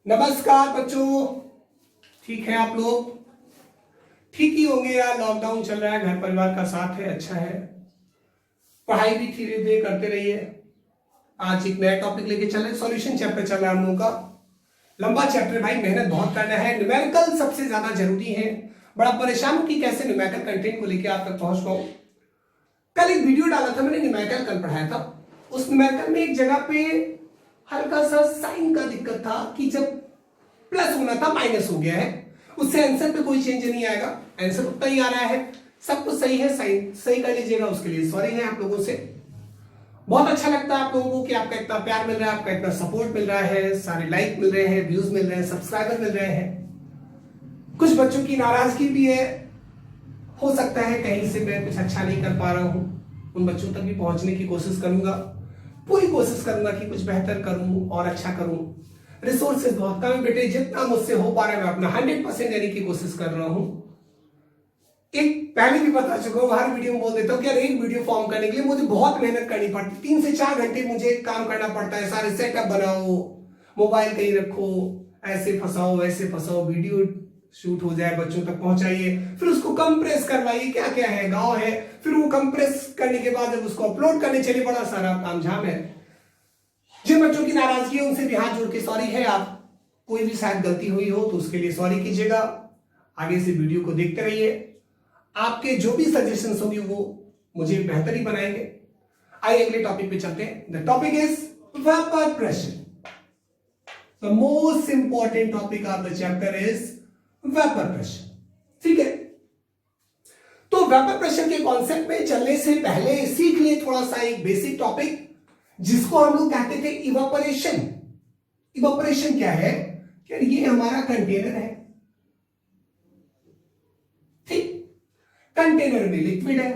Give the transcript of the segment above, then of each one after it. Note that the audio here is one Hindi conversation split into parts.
नमस्कार बच्चों, ठीक है आप लोग? ठीक ही होंगे यार। लॉकडाउन चल रहा है, घर परिवार का साथ है, अच्छा है। पढ़ाई भी धीरे धीरे करते रहिए। आज एक नया टॉपिक लेके चल रहे हैं, सॉल्यूशन चैप्टर चल रहा है हम लोगों का। लंबा चैप्टर भाई, मेहनत बहुत करना है। न्यूमेरिकल सबसे ज्यादा जरूरी है। बड़ा परेशान हूं कि कैसे न्यूमेरिकल कंटेंट को लेकर आप तक पहुंच पाऊं। कल एक वीडियो डाला था मैंने, न्यूमेरिकल कल पढ़ाया था। उस न्यूमेरिकल में एक जगह पे हल्का सा साइन का दिक्कत था कि जब प्लस होना था माइनस हो गया है। उससे आंसर पे कोई चेंज नहीं आएगा, आंसर उतना ही आ रहा है। सब कुछ सही है, साइन सही कर लीजिएगा। उसके लिए सॉरी है आप लोगों से। बहुत अच्छा लगता है आप लोगों को कि आपका इतना प्यार मिल रहा है, आपका इतना सपोर्ट मिल रहा है, सारे लाइक मिल रहे हैं, व्यूज मिल रहे हैं, सब्सक्राइबर मिल रहे हैं। कुछ बच्चों की नाराजगी भी है, हो सकता है कहीं से मैं कुछ अच्छा नहीं कर पा रहा हूं। उन बच्चों तक भी पहुंचने की कोशिश करूंगा, पूरी कोशिश करूंगा कि कुछ बेहतर करूं और अच्छा करूं। रिसोर्सेज बहुत कम है बेटे, जितना मुझसे हो पा रहा है मैं अपना 100% देने की कोशिश कर रहा हूं। एक पहले भी बता चुका हूं, हर वीडियो में बोल देता हूं कि यार एक वीडियो फॉर्म करने के लिए मुझे बहुत मेहनत करनी पड़ती, 3 से 4 घंटे मुझे काम करना पड़ता है। सारे सेटअप बनाओ, मोबाइल कहीं रखो, ऐसे फंसाओ वैसे फंसाओ, वीडियो शूट हो जाए, बच्चों तक पहुंचाइए, फिर उसको कंप्रेस करवाइए, क्या क्या है गाँव है, फिर वो कंप्रेस करने के बाद जब उसको अपलोड करने चलिए, बड़ा सारा काम झाम है। जिन बच्चों की नाराजगी है उनसे भी हाथ जोड़ के सॉरी है। आप कोई भी शायद गलती हुई हो तो उसके लिए सॉरी कीजिएगा। आगे से वीडियो को देखते रहिए, आपके जो भी सजेशंस होंगे वो मुझे बेहतर ही बनाएंगे। आइए अगले टॉपिक पे चलते हैं। The topic is vapour pressure. The most important topic of the chapter is vapour pressure. ठीक है, तो वेपर प्रेशर के कॉन्सेप्ट में चलने से पहले सीख लिए थोड़ा सा एक बेसिक टॉपिक, जिसको हम लोग कहते थे इवापोरेशन। इवापोरेशन क्या है? कि ये हमारा कंटेनर है, ठीक। कंटेनर में लिक्विड है,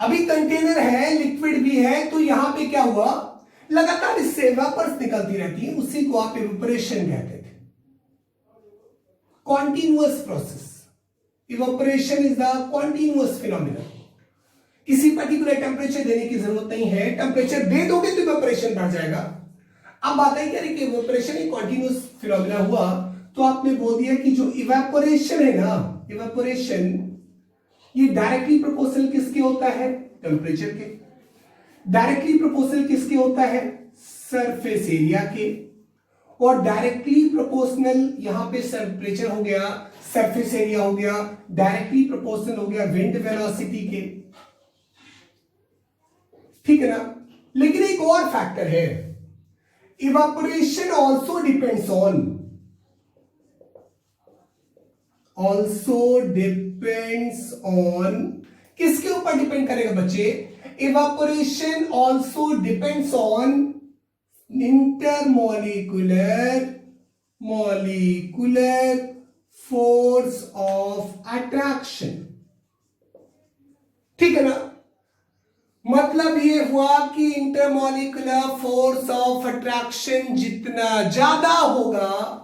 अभी कंटेनर है, लिक्विड भी है, तो यहां पे क्या हुआ, लगातार इससे वेपर्स निकलती रहती है, उसी को आप इवापोरेशन कहते थे। Continuous process, evaporation is the continuous phenomena. किसी पर्टिकुलर टेम्परेचर देने की जरूरत नहीं है, टेम्परेचर दे दोगे तो इवेपोरेशन बढ़ जाएगा। अब बात है कि इवेपोरेशन एक कॉन्टिन्यूअस फिनोमिना हुआ, तो आपने बोल दिया कि जो इवेपोरेशन है ना, इवेपोरेशन ये डायरेक्टली प्रोपोर्शनल किसके होता है? टेम्परेचर के। डायरेक्टली प्रोपोर्शनल किसके होता है? सरफेस एरिया के। और डायरेक्टली प्रोपोर्शनल यहां पे टेम्परेचर हो गया, सरफेस एरिया हो गया, डायरेक्टली प्रोपोर्शनल हो गया विंड वेलोसिटी के, ठीक है ना। लेकिन एक और फैक्टर है, इवापोरेशन ऑल्सो डिपेंड्स ऑन किसके ऊपर डिपेंड करेगा बच्चे? Evaporation also depends on intermolecular force of attraction, ठीक है ना। मतलब ये हुआ कि इंटरमॉलिक्यूलर फोर्स ऑफ अट्रैक्शन जितना ज्यादा होगा,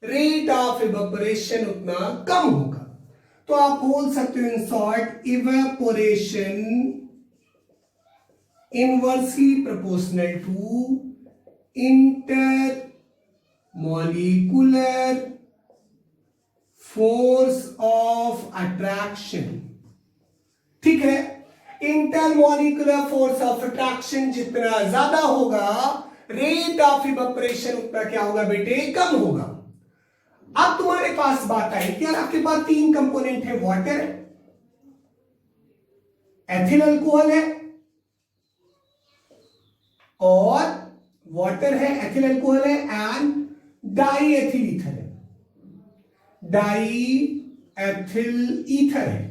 रेट ऑफ इवेपोरेशन उतना कम होगा। तो आप बोल सकते हो in short, evaporation inversely proportional to intermolecular force of attraction, ठीक है। इंटरमॉलिक्यूलर फोर्स ऑफ अट्रैक्शन जितना ज्यादा होगा, रेट ऑफ इवेपोरेशन उतना क्या होगा बेटे? कम होगा। अब तुम्हारे पास बात आई कि यार आपके पास 3 कंपोनेंट है, वाटर है, एथिल अल्कोहल है, और वाटर है, एथिल अल्कोहल है, एंड डाई एथिल ईथर है। डाई एथिल ईथर है।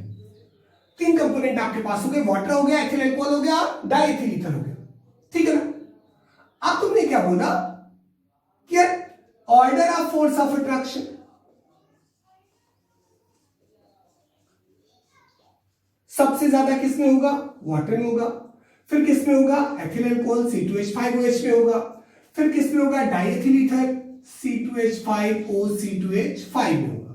3 कंपोनेंट आपके पास हो गए, वाटर हो गया, एथिल अल्कोहल हो गया, डाई एथिल ईथर हो गया, ठीक है ना। अब तुमने क्या बोला कि order of force of attraction, सबसे ज्यादा किसमें होगा? वाटर में होगा। फिर किसमें होगा? एथिल अल्कोहल C2H5OH में होगा। फिर किसमें होगा? डाइएथिल ईथर C2H5OC2H5 में होगा।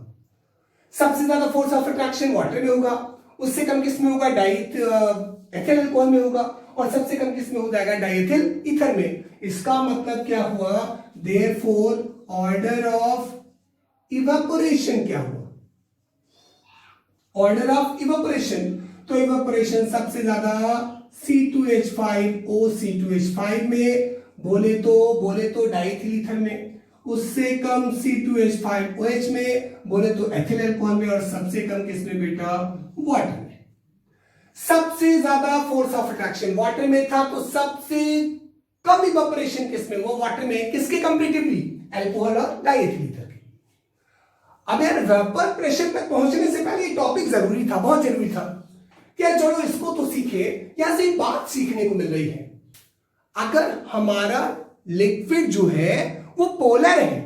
सबसे ज्यादा फोर्स ऑफ अट्रैक्शन वाटर में होगा, उससे कम किसमें होगा? एथिल अल्कोहल में होगा, और सबसे कम किस में हो जाएगा, डाइएथिल ईथर में। इसका मतलब क्या हुआ, देयरफॉर ऑर्डर ऑफ इवेपोरेशन क्या हुआ, ऑर्डर ऑफ इवेपोरेशन। तो इवेपोरेशन सबसे ज्यादा C2H5O C2H5 में, बोले तो डाइथिल ईथर में, उससे कम C2H5OH में, बोले तो एथिल अल्कोहल में, और सबसे कम किसमें बेटा, वाटर में। सबसे ज्यादा फोर्स ऑफ अट्रैक्शन वाटर में था, तो सबसे कम इवेपोरेशन किसमें, वो वाटर में। किसके कंपैरेटिवली, अल्कोहल और डाइथिल ईथर के। अब यार वेपर प्रेशर तक पहुंचने से पहले ये टॉपिक जरूरी था, बहुत जरूरी था। क्या चलो इसको तो सीखे। यहां से एक बात सीखने को मिल रही है, अगर हमारा लिक्विड जो है वो पोलर है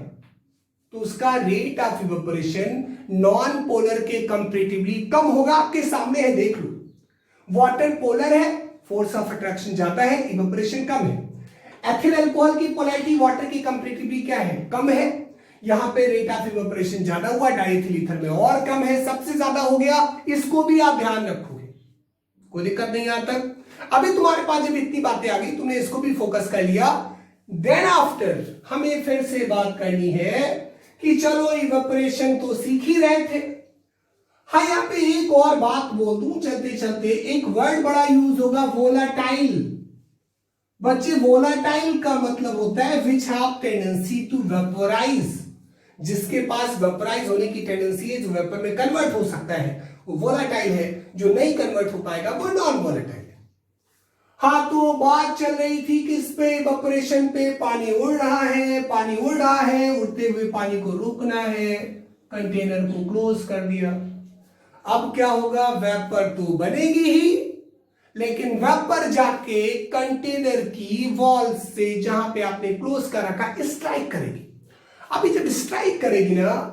तो उसका rate of evaporation non polar के कंपैरेटिवली कम होगा। आपके सामने है, देख लो। वाटर पोलर है, फोर्स ऑफ अट्रैक्शन ज्यादा है, इवेपोरेशन कम है। एथिल अल्कोहल की पोलैरिटी वाटर की कंपैरेटिवली क्या है, कम है। यहां पे रेट ऑफ इवेपोरेशन ज्यादा हुआ, डाइथिल ईथर में और कम है, सबसे ज्यादा हो गया। इसको भी आप ध्यान रखोगे, कोई दिक्कत नहीं यहां तक। अभी तुम्हारे पास जब इतनी बातें आ गई, तुमने इसको भी फोकस कर लिया, देन आफ्टर हमें फिर से बात करनी है कि चलो इवेपोरेशन तो सीख ही रहे थे। हाँ, यहां पे एक और बात बोल दूं चलते चलते, एक वर्ड बड़ा यूज होगा, वोलाटाइल। बच्चे, वोलाटाइल का मतलब होता है which have tendency to vaporise, जिसके पास वेपोराइज होने की टेंडेंसी है, जो वेपर में कन्वर्ट हो सकता है, वो वोलाटाइल है। जो नहीं कन्वर्ट हो पाएगा वो नॉन वोलाटाइल है। हाँ, तो बात चल रही थी किस पे, इवेपोरेशन पे। पानी उड़ रहा है, पानी उड़ रहा है, उड़ते हुए पानी को रोकना है, कंटेनर को क्लोज कर दिया। अब क्या होगा, वेपर तो बनेगी ही, लेकिन वेपर जाके कंटेनर की वॉल से जहां पे आपने क्लोज कर रखा स्ट्राइक करेगी। अभी जब स्ट्राइक करेगी ना,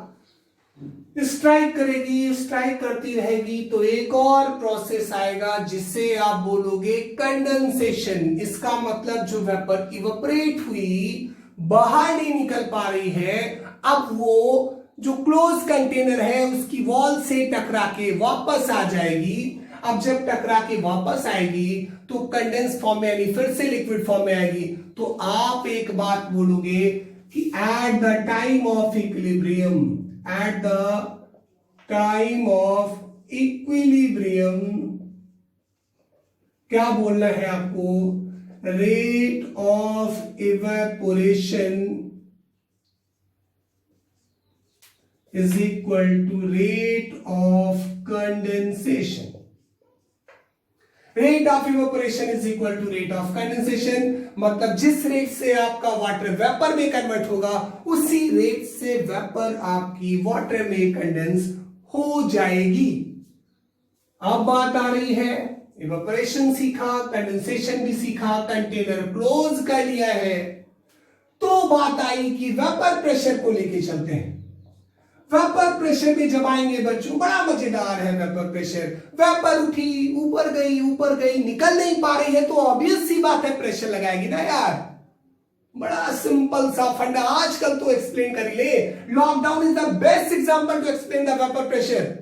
स्ट्राइक करेगी, स्ट्राइक करती रहेगी, तो एक और प्रोसेस आएगा जिससे आप बोलोगे कंडेंसेशन। इसका मतलब जो वेपर इवेपोरेट हुई, बाहर नहीं निकल पा रही है, अब वो जो क्लोज कंटेनर है उसकी वॉल से टकरा के वापस आ जाएगी। अब जब टकरा के वापस आएगी तो कंडेंस फॉर्म में, यानी फिर से लिक्विड फॉर्म में आएगी। तो आप एक बात बोलोगे कि at the time of equilibrium, at the time of equilibrium क्या बोलना है आपको, rate of evaporation is equal to rate of condensation. Rate of evaporation is equal to rate of condensation, मतलब जिस रेट से आपका वाटर वेपर में कन्वर्ट होगा, उसी रेट से वेपर आपकी वाटर में कंडेंस हो जाएगी। अब बात आ रही है, इवेपोरेशन सीखा, कंडेंसेशन भी सीखा, कंटेनर क्लोज कर लिया है, तो बात आई कि वेपर प्रेशर को लेके चलते हैं। वेपर प्रेशर में जब आएंगे बच्चों, बड़ा मजेदार है वेपर प्रेशर। वेपर उठी, ऊपर गई, निकल नहीं पा रही है, तो ऑब्वियस सी बात है प्रेशर लगाएगी ना यार। बड़ा सिंपल सा फंडा, आजकल तो एक्सप्लेन कर ले। Lockdown is the best example to explain the vapour pressure.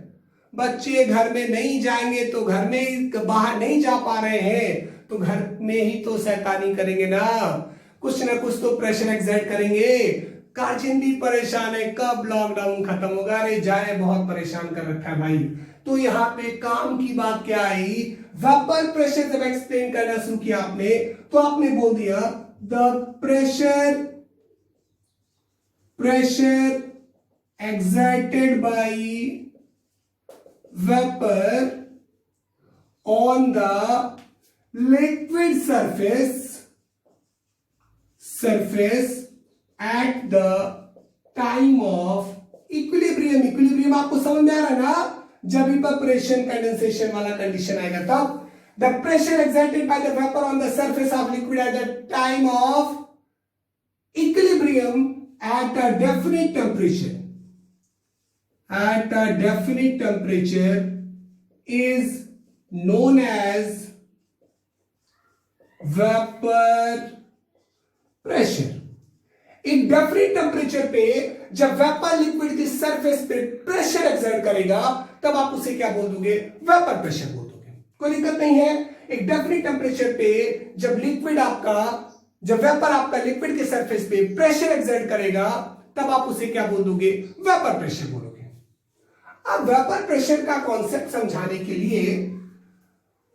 बच्चे घर में नहीं जाएंगे तो घर में, बाहर नहीं जा पा रहे हैं तो घर में ही तो शैतानी करेंगे ना, कुछ ना कुछ तो प्रेशर एक्सर्ट करेंगे। गार्जियन भी परेशान है, कब लॉकडाउन खत्म होगा, अरे जाए, बहुत परेशान कर रखा है भाई। तो यहाँ पे काम की बात क्या आई, वेपर प्रेशर जब एक्सप्लेन करना शुरू किया आपने, तो आपने बोल दिया the pressure exerted by vapor on the liquid surface at the time of equilibrium। Equilibrium आपको समझ में आ रहा है ना, जब इवेपोरेशन कंडेंसेशन वाला कंडीशन आएगा तब। The pressure exerted by the vapor on the surface of liquid at the time of equilibrium at a definite temperature, is known as vapor pressure। एक डेफिनेट टेम्परेचर पे जब वेपर लिक्विड की सरफेस पे प्रेशर एक्सर्ट करेगा, तब आप उसे क्या बोल दोगे, वेपर प्रेशर बोल दोगे। कोई दिक्कत नहीं है। एक डेफिनेट टेम्परेचर पे जब वेपर आपका लिक्विड के सरफेस पे प्रेशर एक्सर्ट करेगा, तब आप उसे क्या बोल दोगे? वेपर प्रेशर बोलोगे। अब वेपर प्रेशर का कॉन्सेप्ट समझाने के लिए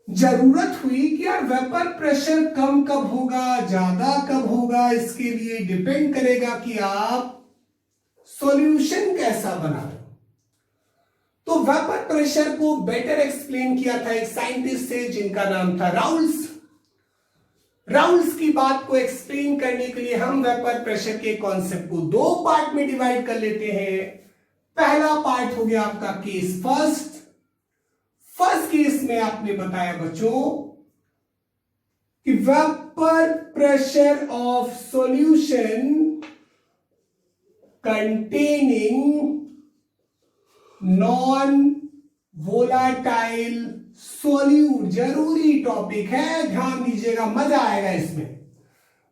जरूरत हुई कि यार वेपर प्रेशर कम कब होगा, ज्यादा कब होगा, इसके लिए डिपेंड करेगा कि आप सॉल्यूशन कैसा बना रहे हो। तो वेपर प्रेशर को बेटर एक्सप्लेन किया था एक साइंटिस्ट से जिनका नाम था राउल्स। राउल्स की बात को एक्सप्लेन करने के लिए हम वेपर प्रेशर के कॉन्सेप्ट को दो पार्ट में डिवाइड कर लेते हैं। पहला पार्ट हो गया आपका केस फर्स्ट केस में आपने बताया बच्चों कि vapour pressure of solution containing non volatile solute. जरूरी टॉपिक है, ध्यान दीजिएगा, मजा आएगा इसमें।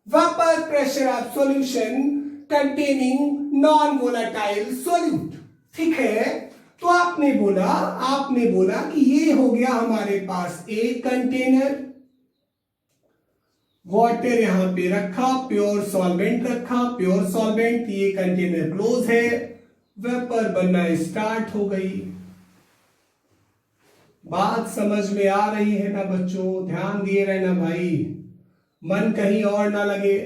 Vapour pressure of solution containing non volatile solute, ठीक है। तो आपने बोला कि ये हो गया हमारे पास एक कंटेनर, वाटर यहां पे रखा, प्योर सॉल्वेंट रखा, प्योर सॉल्वेंट, ये कंटेनर क्लोज है, वेपर बनना स्टार्ट हो गई। बात समझ में आ रही है ना बच्चों? ध्यान दिए रहना भाई, मन कहीं और ना लगे,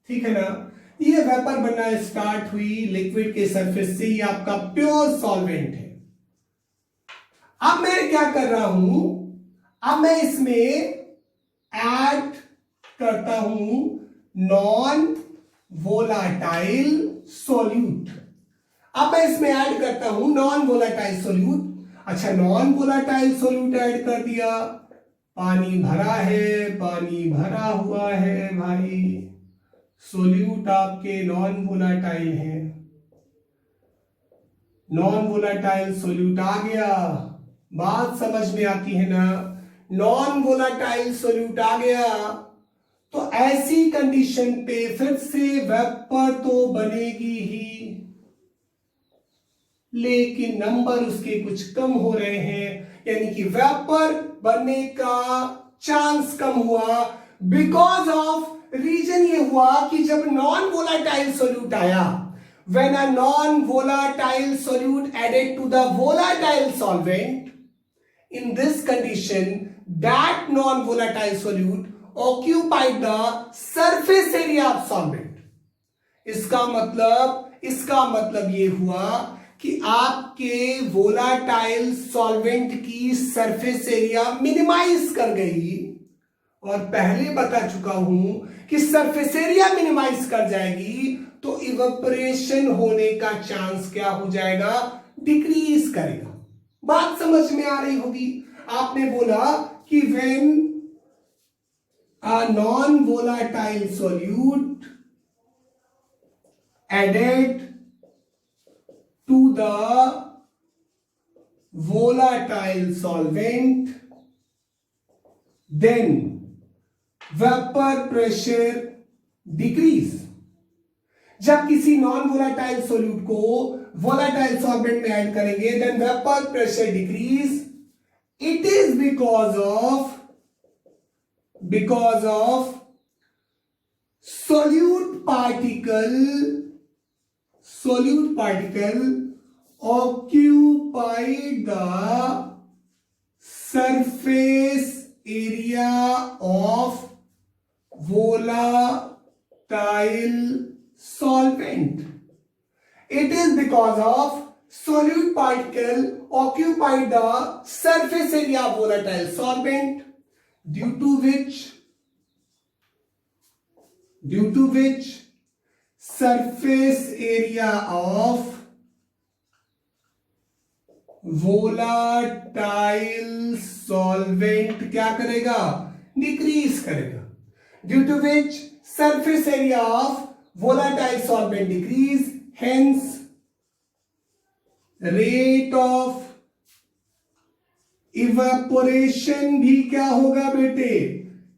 ठीक है ना। ये वेपर बनना स्टार्ट हुई लिक्विड के सरफेस से, ये आपका प्योर सॉल्वेंट है। अब मैं क्या कर रहा हूं, अब मैं इसमें ऐड करता हूं नॉन वोलाटाइल सोल्यूट। अब मैं इसमें ऐड करता हूं नॉन वोलाटाइल सोल्यूट। अच्छा, नॉन वोलाटाइल सोल्यूट ऐड कर दिया, पानी भरा है, पानी भरा हुआ है भाई, सोल्यूट आपके नॉन वोलाटाइल है, नॉन वोलाटाइल सोल्यूट आ गया। बात समझ में आती है ना? नॉन वोलाटाइल सोल्यूट आ गया तो ऐसी कंडीशन पे फिर से वेपर तो बनेगी ही, लेकिन नंबर उसके कुछ कम हो रहे हैं, यानी कि वेपर बनने का चांस कम हुआ। बिकॉज ऑफ रीजन ये हुआ कि जब नॉन वोलाटाइल सोल्यूट आया, when a non volatile solute added to the volatile solvent, in this condition that non volatile solute occupied the surface area of solvent। इसका मतलब ये हुआ कि आपके वोलाटाइल सॉल्वेंट की सरफेस एरिया मिनिमाइज कर गई। और पहले बता चुका हूं कि सरफेस एरिया मिनिमाइज कर जाएगी तो इवेपोरेशन होने का चांस क्या हो जाएगा? डिक्रीज करेगा। बात समझ में आ रही होगी। आपने बोला कि when a non volatile solute added to the volatile solvent, then vapor pressure decrease। जब किसी नॉन वोलाटाइल सोल्यूट को वोलाटाइल सॉल्वेंट में ऐड करेंगे, then vapour pressure decrease. It is because of solute particle occupied the surface area of volatile solvent। It is because of solute particle occupied the surface area of volatile solvent, due to which surface area of वोलाटाइल सॉल्वेंट क्या करेगा? डिक्रीज करेगा। Due to which surface area of volatile solvent decrease, hence rate of evaporation भी क्या होगा बेटे?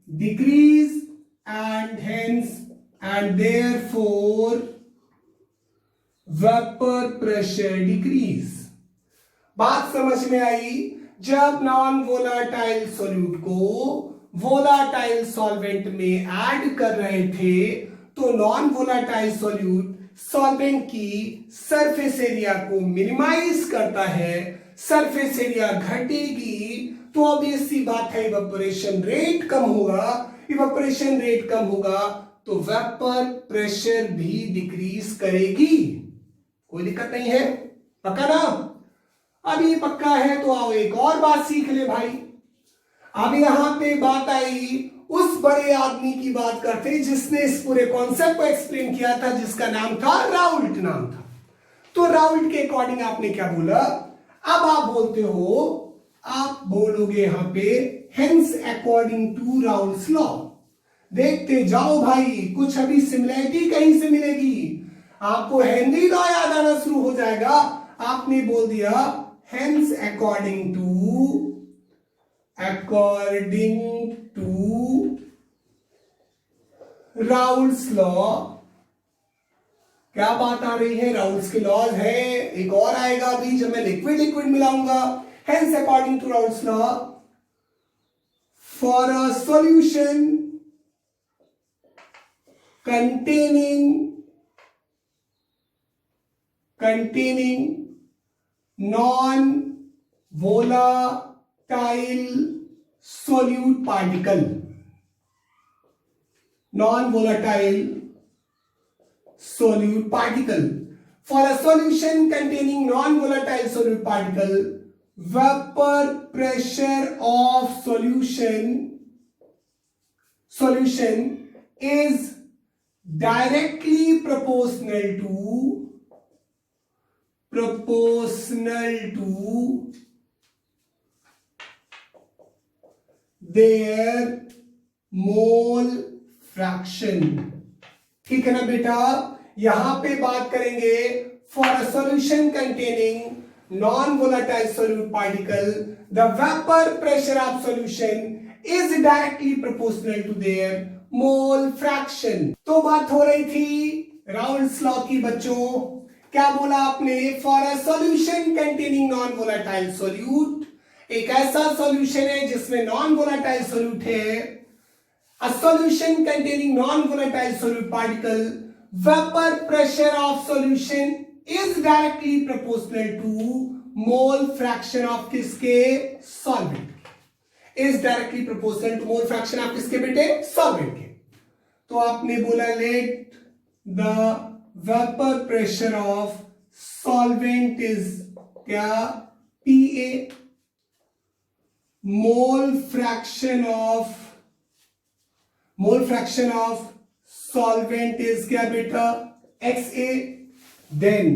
Decrease, and therefore vapour pressure decrease. बात समझ में आई? जब नॉन वोलाटाइल सोल्यूट को वोलाटाइल सॉल्वेंट में ऐड कर रहे थे, तो नॉन वोलाटाइल सॉल्यूट सॉल्वेंट की सरफेस एरिया को मिनिमाइज करता है, सरफेस एरिया घटेगी तो ऑब्वियस सी बात है इवेपोरेशन रेट कम होगा, इवेपोरेशन रेट कम होगा तो वेपर प्रेशर भी डिक्रीज करेगी। कोई दिक्कत नहीं है, पक्का ना? अब ये पक्का है तो आओ एक और बात सीख ले भाई। अब यहां पे बात आई उस बड़े आदमी की बात करते जिसने इस पूरे कॉन्सेप्ट को एक्सप्लेन किया था, जिसका नाम था राउल्ट नाम था। तो राउल्ट के अकॉर्डिंग आपने क्या बोला? अब आप बोलते हो, आप बोलोगे यहां पे hence according to Raoult's law. देखते जाओ भाई, कुछ अभी सिमिलरिटी कहीं से मिलेगी, आपको हेनरी लॉ याद आना शुरू हो जाएगा। आपने बोल दिया hence according to Raoult's law. क्या बात आ रही है? राउल्ट्स के लॉज है, एक और आएगा अभी जब मैं लिक्विड लिक्विड मिलाऊंगा। Hence according to Raoult's law, for a solution containing non-volatile solute particle, for a solution containing non-volatile solute particle, vapor pressure of solution is directly proportional to their mole fraction। ठीक है ना बेटा? यहां पे बात करेंगे for a solution containing non volatile solute particle, the vapour pressure of solution is directly proportional to their mole fraction. तो बात हो रही थी राउल्ट्स लॉ की बच्चों। क्या बोला आपने? For a solution containing non volatile solute, एक ऐसा सॉल्यूशन है जिसमें नॉन वोलेटाइल सोल्यूट है, a solution containing non volatile solute particle, vapour pressure of solution is directly proportional to mole fraction of किसके? Solvent. Is directly proportional to mole fraction of किसके बेटे? सॉल्वेंट के। तो आपने बोला let the vapour pressure of solvent is क्या? PA, mole fraction of solvent is क्या बेटा? XA। Then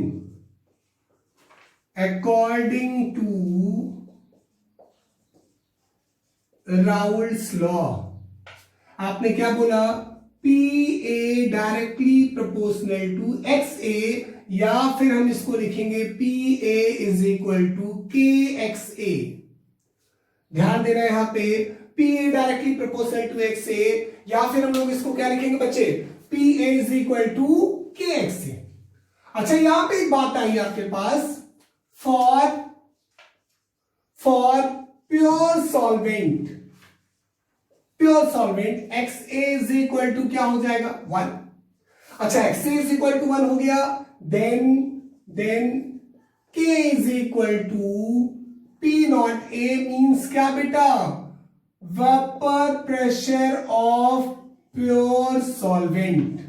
according to Raoult's law आपने क्या बोला? PA directly proportional to XA, या फिर हम इसको लिखेंगे PA is equal to KXA। ध्यान देना यहां पे, PA directly proportional to XA, या फिर हम लोग इसको क्या लिखेंगे बच्चे? PA is equal to KXA। अच्छा, यहां पे एक बात आई आपके पास, for pure solvent XA is equal to क्या हो जाएगा? 1। अच्छा, XA इज इक्वल टू 1 हो गया, then K is equal to P naught A means क्या बेटा? Vapour pressure of pure solvent.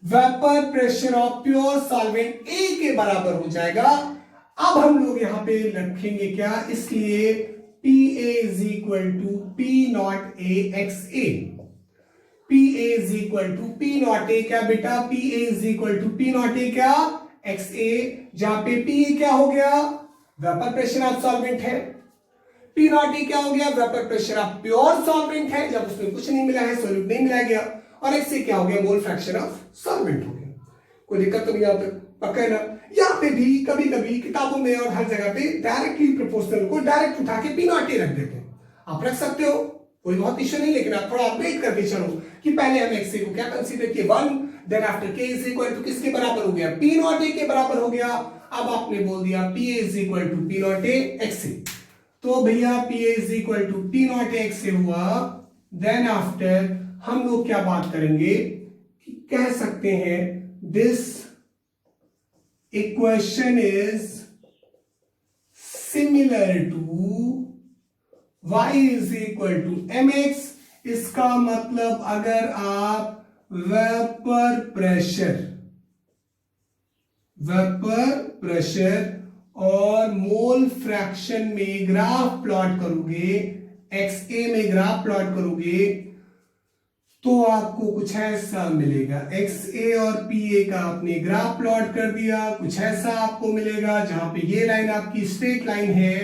Vapour pressure of pure solvent A के बराबर हो जाएगा। अब हम लोग यहां पे रखेंगे क्या? इसलिए PA is equal to P naught A XA। PA is equal to P naught A क्या बेटा? PA is equal to P naught A क्या? XA, जहां पे P क्या हो गया? वेपर प्रेशर ऑफ सॉल्वेंट है। P naught A क्या हो गया? Vapour pressure of pure solvent है, जब उसमें कुछ नहीं मिला है, सोल्यूट नहीं मिलाया गया। और XA क्या हो गया? मोल फ्रैक्शन ऑफ सॉल्वेंट हो गया। कोई दिक्कत तो नहीं यहाँ पे? पक्का है ना? यहाँ पे भी कभी कभी किताबों में और हर जगह पे डायरेक्टली प्रोपोर्शनल को डायरेक्ट उठा के P naught A रख देते हैं। आप रख सकते हो, कोई बहुत इश्यू नहीं, लेकिन आप थोड़ा अपडेट करके चलो कि पहले हम XA को क्या कंसीडर किए? 1, then after K is equal to किसके बराबर हो गया? P naught A के बराबर हो गया। अब आपने बोल दिया PA is equal to P naught A XA। तो भैया P A is equal to P naught X से हुआ। देन आफ्टर हम लोग क्या बात करेंगे कि कह सकते हैं this equation is similar to y is equal to mx। इसका मतलब अगर आप वेपर प्रेशर और मोल फ्रैक्शन में ग्राफ प्लॉट करोगे, XA में ग्राफ प्लॉट करोगे, तो आपको कुछ ऐसा मिलेगा। XA और PA का आपने ग्राफ प्लॉट कर दिया, कुछ ऐसा आपको मिलेगा जहां पे ये लाइन आपकी स्ट्रेट लाइन है,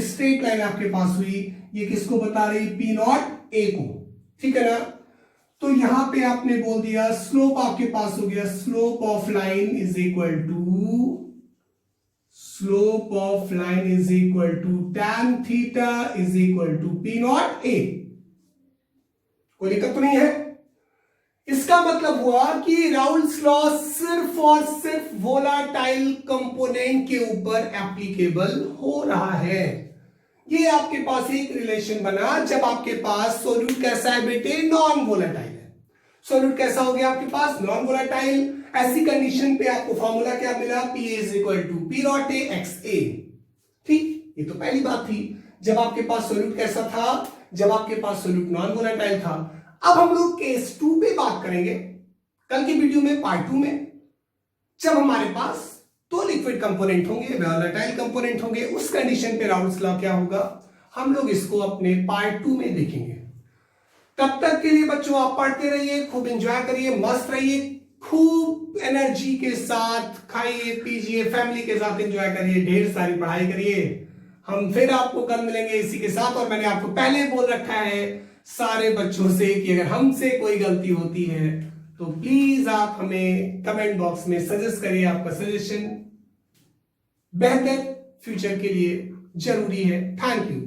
स्ट्रेट लाइन आपके पास हुई, ये किसको बता रही, P नॉट A को, ठीक है ना। तो यहां पे आपने बोल दिया स्लोप आपके पास हो गया, slope of line is equal to tan theta is equal to P naught A। कोई दिक्कत तो नहीं है। इसका मतलब हुआ कि राउल्स लॉ सिर्फ और सिर्फ वोलाटाइल कंपोनेंट के ऊपर एप्लीकेबल हो रहा है। ये आपके पास एक रिलेशन बना जब आपके पास सोल्यूट कैसा है बेटे, नॉन वोलाटाइल है। सोल्यूट कैसा हो गया आपके पास, नॉन वोलाटाइल। ऐसी कंडीशन पे आपको फॉर्मूला क्या मिला, P is equal to P naught A X A. ठीक, ये तो पहली बात थी जब आपके पास सोल्यूट कैसा था, जब आपके पास सोल्यूट नॉन वोलाटाइल था। अब हम लोग केस 2 पे बात करेंगे कल की वीडियो में, पार्ट 2 में, जब हमारे पास तो लिक्विड कंपोनेंट होंगे, वोलेटाइल कंपोनेंट होंगे, उस कंडीशन पे राउल्स लॉ क्या होगा, हम लोग इसको अपने पार्ट 2 में देखेंगे। तब तक के लिए बच्चों आप पढ़ते रहिए, खूब एंजॉय करिए, मस्त रहिए, खूब एनर्जी के साथ खाइए पीजिए, फैमिली के साथ एंजॉय करिए, ढेर सारी पढ़ाई करिए। हम फिर आपको कल मिलेंगे इसी के साथ। और मैंने आपको पहले बोल रखा है सारे बच्चों से कि अगर हमसे कोई गलती होती है तो प्लीज आप हमें कमेंट बॉक्स में सजेस्ट करिए। आपका सजेशन बेहतर फ्यूचर के लिए जरूरी है। Thank you.